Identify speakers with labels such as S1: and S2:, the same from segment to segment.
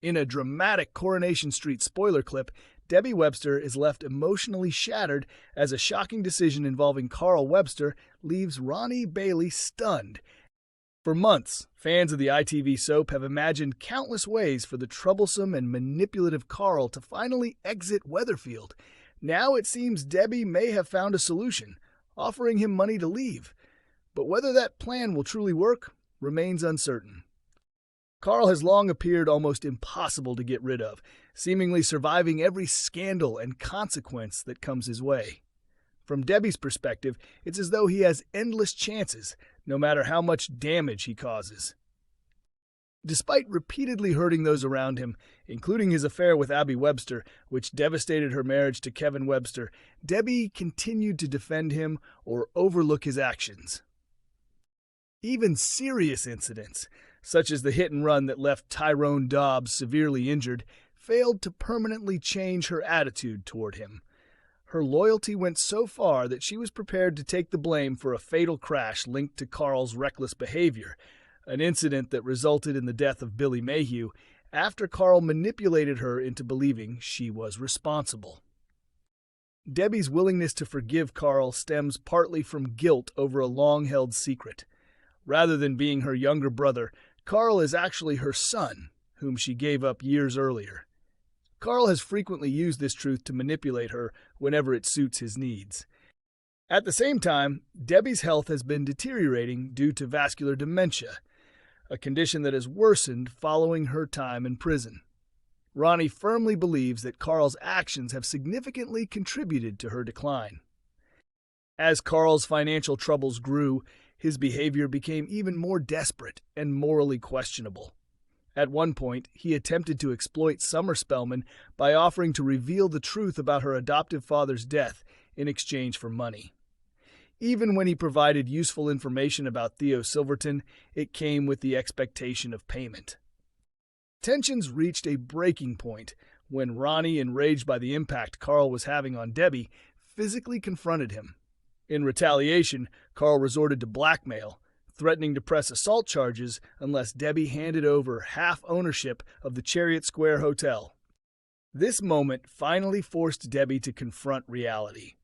S1: In a dramatic Coronation Street spoiler clip, Debbie Webster is left emotionally shattered as a shocking decision involving Carl Webster leaves Ronnie Bailey stunned. For months, fans of the ITV soap have imagined countless ways for the troublesome and manipulative Carl to finally exit Weatherfield. Now it seems Debbie may have found a solution, offering him money to leave. But whether that plan will truly work remains uncertain. Carl has long appeared almost impossible to get rid of, seemingly surviving every scandal and consequence that comes his way. From Debbie's perspective, it's as though he has endless chances, no matter how much damage he causes. Despite repeatedly hurting those around him, including his affair with Abby Webster, which devastated her marriage to Kevin Webster, Debbie continued to defend him or overlook his actions. Even serious incidents, such as the hit-and-run that left Tyrone Dobbs severely injured, failed to permanently change her attitude toward him. Her loyalty went so far that she was prepared to take the blame for a fatal crash linked to Carl's reckless behavior, an incident that resulted in the death of Billy Mayhew after Carl manipulated her into believing she was responsible. Debbie's willingness to forgive Carl stems partly from guilt over a long-held secret. Rather than being her younger brother, Carl is actually her son, whom she gave up years earlier. Carl has frequently used this truth to manipulate her whenever it suits his needs. At the same time, Debbie's health has been deteriorating due to vascular dementia, a condition that has worsened following her time in prison. Ronnie firmly believes that Carl's actions have significantly contributed to her decline. As Carl's financial troubles grew, his behavior became even more desperate and morally questionable. At one point, he attempted to exploit Summer Spellman by offering to reveal the truth about her adoptive father's death in exchange for money. Even when he provided useful information about Theo Silverton, it came with the expectation of payment. Tensions reached a breaking point when Ronnie, enraged by the impact Carl was having on Debbie, physically confronted him. In retaliation, Carl resorted to blackmail, threatening to press assault charges unless Debbie handed over half ownership of the Chariot Square Hotel. This moment finally forced Debbie to confront reality.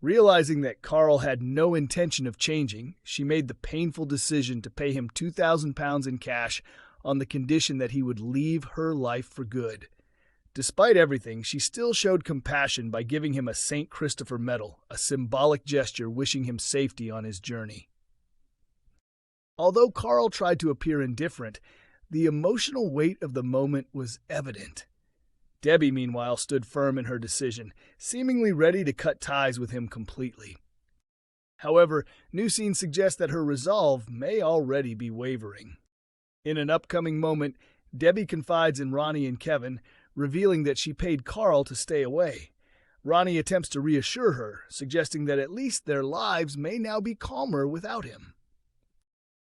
S1: Realizing that Carl had no intention of changing, she made the painful decision to pay him £2,000 in cash on the condition that he would leave her life for good. Despite everything, she still showed compassion by giving him a St. Christopher medal, a symbolic gesture wishing him safety on his journey. Although Carl tried to appear indifferent, the emotional weight of the moment was evident. Debbie, meanwhile, stood firm in her decision, seemingly ready to cut ties with him completely. However, new scenes suggest that her resolve may already be wavering. In an upcoming moment, Debbie confides in Ronnie and Kevin, revealing that she paid Carl to stay away. Ronnie attempts to reassure her, suggesting that at least their lives may now be calmer without him.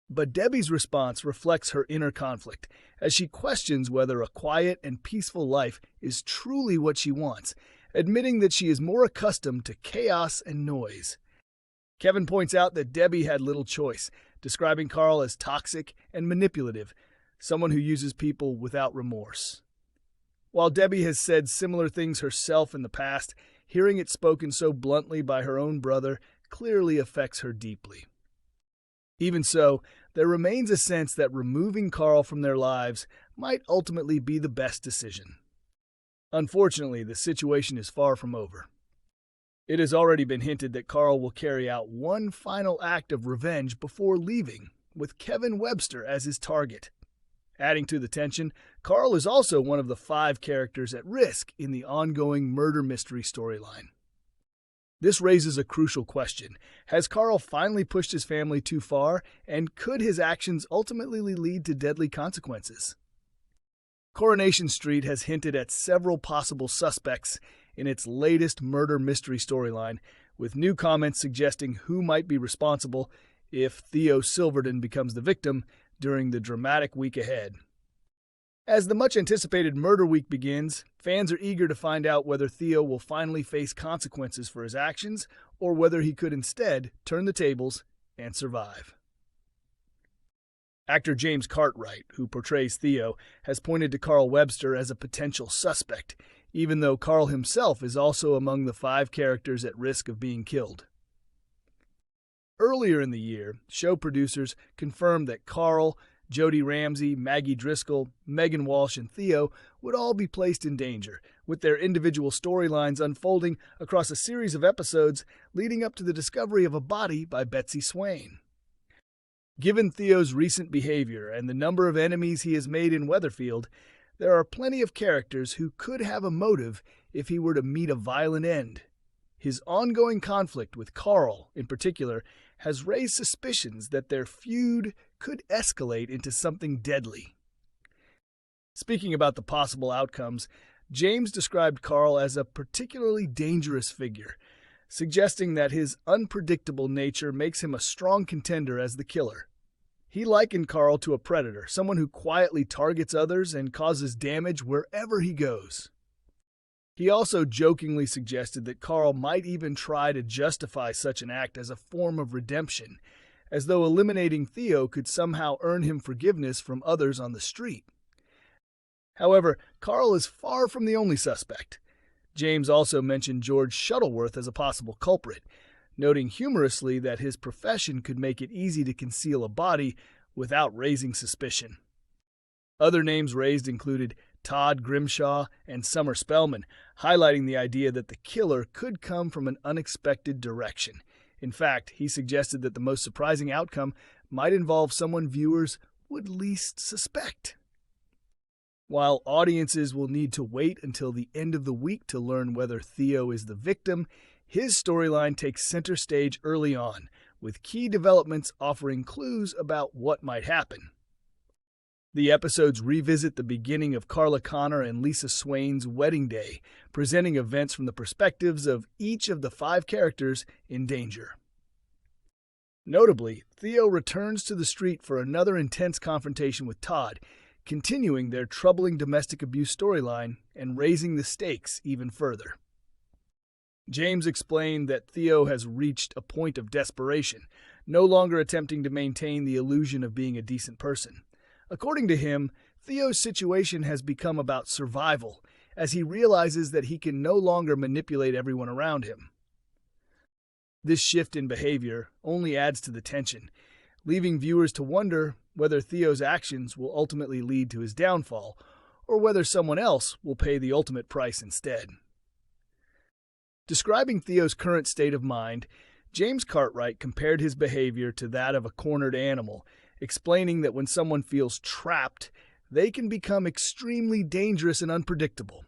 S1: But Debbie's response reflects her inner conflict, as she questions whether a quiet and peaceful life is truly what she wants, admitting that she is more accustomed to chaos and noise. Kevin points out that Debbie had little choice, describing Carl as toxic and manipulative, someone who uses people without remorse. While Debbie has said similar things herself in the past, hearing it spoken so bluntly by her own brother clearly affects her deeply. Even so, there remains a sense that removing Carl from their lives might ultimately be the best decision. Unfortunately, the situation is far from over. It has already been hinted that Carl will carry out one final act of revenge before leaving, with Kevin Webster as his target. Adding to the tension, Carl is also one of the 5 characters at risk in the ongoing murder mystery storyline. This raises a crucial question. Has Carl finally pushed his family too far, and could his actions ultimately lead to deadly consequences? Coronation Street has hinted at several possible suspects in its latest murder mystery storyline, with new comments suggesting who might be responsible if Theo Silverton becomes the victim during the dramatic week ahead. As the much-anticipated Murder Week begins, fans are eager to find out whether Theo will finally face consequences for his actions or whether he could instead turn the tables and survive. Actor James Cartwright, who portrays Theo, has pointed to Carl Webster as a potential suspect, even though Carl himself is also among the 5 characters at risk of being killed. Earlier in the year, show producers confirmed that Carl, Jody Ramsey, Maggie Driscoll, Megan Walsh, and Theo would all be placed in danger, with their individual storylines unfolding across a series of episodes leading up to the discovery of a body by Betsy Swain. Given Theo's recent behavior and the number of enemies he has made in Weatherfield, there are plenty of characters who could have a motive if he were to meet a violent end. His ongoing conflict with Carl, in particular, has raised suspicions that their feud could escalate into something deadly. Speaking about the possible outcomes, James described Carl as a particularly dangerous figure, suggesting that his unpredictable nature makes him a strong contender as the killer. He likened Carl to a predator, someone who quietly targets others and causes damage wherever he goes. He also jokingly suggested that Carl might even try to justify such an act as a form of redemption, as though eliminating Theo could somehow earn him forgiveness from others on the street. However, Carl is far from the only suspect. James also mentioned George Shuttleworth as a possible culprit, noting humorously that his profession could make it easy to conceal a body without raising suspicion. Other names raised included Todd Grimshaw and Summer Spellman, highlighting the idea that the killer could come from an unexpected direction. In fact, he suggested that the most surprising outcome might involve someone viewers would least suspect. While audiences will need to wait until the end of the week to learn whether Theo is the victim, his storyline takes center stage early on, with key developments offering clues about what might happen. The episodes revisit the beginning of Carla Connor and Lisa Swain's wedding day, presenting events from the perspectives of each of the 5 characters in danger. Notably, Theo returns to the street for another intense confrontation with Todd, continuing their troubling domestic abuse storyline and raising the stakes even further. James explained that Theo has reached a point of desperation, no longer attempting to maintain the illusion of being a decent person. According to him, Theo's situation has become about survival, as he realizes that he can no longer manipulate everyone around him. This shift in behavior only adds to the tension, leaving viewers to wonder whether Theo's actions will ultimately lead to his downfall, or whether someone else will pay the ultimate price instead. Describing Theo's current state of mind, James Cartwright compared his behavior to that of a cornered animal, explaining that when someone feels trapped, they can become extremely dangerous and unpredictable.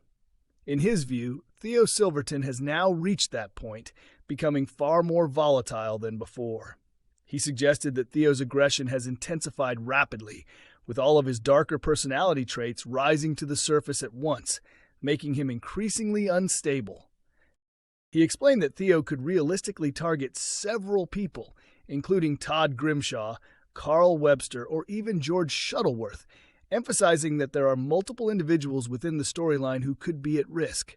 S1: In his view, Theo Silverton has now reached that point, becoming far more volatile than before. He suggested that Theo's aggression has intensified rapidly, with all of his darker personality traits rising to the surface at once, making him increasingly unstable. He explained that Theo could realistically target several people, including Todd Grimshaw, Carl Webster, or even George Shuttleworth, emphasizing that there are multiple individuals within the storyline who could be at risk.